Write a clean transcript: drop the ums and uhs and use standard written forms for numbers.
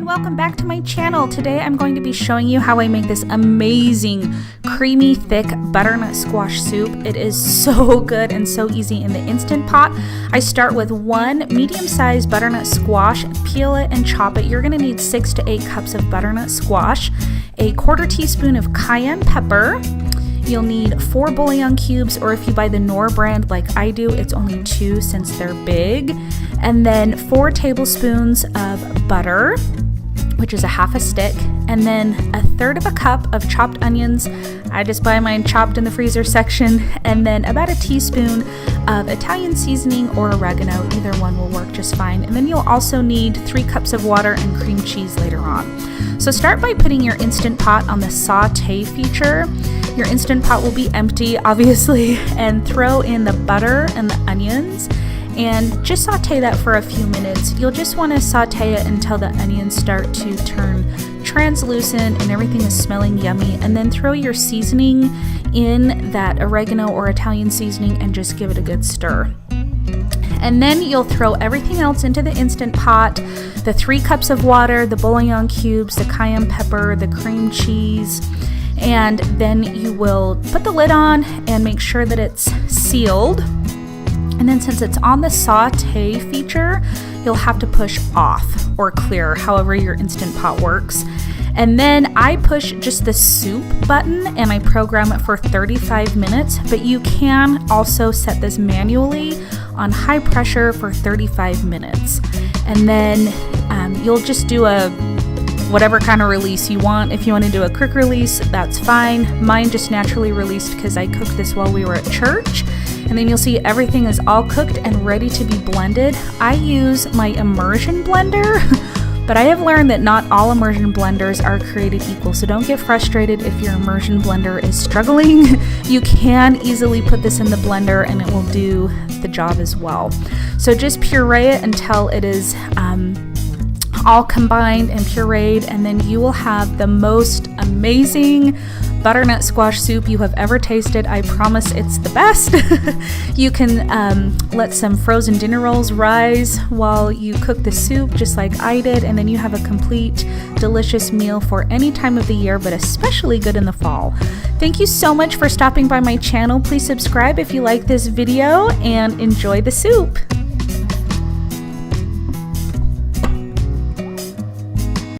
and welcome back to my channel. Today I'm going to be showing you how I make this amazing creamy thick butternut squash soup. It is so good and so easy in the Instant Pot. I start with one medium-sized butternut squash, peel it and chop it. You're going to need 6 to 8 cups of butternut squash, a 1/4 teaspoon of cayenne pepper. You'll need 4 bouillon cubes, or if you buy the Knorr brand like I do, it's only 2 since they're big. And then 4 tablespoons of butter, which is a 1/2 stick, and then 1/3 cup of chopped onions. I just buy mine chopped in the freezer section, and then about a teaspoon of Italian seasoning or oregano. Either one will work just fine. And then you'll also need 3 cups of water and cream cheese later on. So start by putting your Instant Pot on the saute feature. Your Instant Pot will be empty, obviously, and throw in the butter and the onions and just saute that for a few minutes. You'll just want to saute it until the onions start to turn translucent and everything is smelling yummy, and then throw your seasoning in, that oregano or Italian seasoning, and just give it a good stir. And then you'll throw everything else into the Instant Pot, the 3 cups of water, the bouillon cubes, the cayenne pepper, the cream cheese, and then you will put the lid on and make sure that it's sealed. And then since it's on the saute feature, you'll have to push off or clear, however your Instant Pot works. And then I push just the soup button and I program it for 35 minutes, but you can also set this manually on high pressure for 35 minutes. And then you'll just do whatever kind of release you want. If you want to do a quick release, that's fine. Mine just naturally released because I cooked this while we were at church. And then you'll see everything is all cooked and ready to be blended. I use my immersion blender, but I have learned that not all immersion blenders are created equal, so don't get frustrated if your immersion blender is struggling. You can easily put this in the blender and it will do the job as well. So just puree it until it is all combined and pureed, and then you will have the most amazing butternut squash soup you have ever tasted. I promise it's the best. You can let some frozen dinner rolls rise while you cook the soup, just like I did, and then you have a complete delicious meal for any time of the year, but especially good in the fall. Thank you so much for stopping by my channel. Please subscribe if you like this video and enjoy the soup.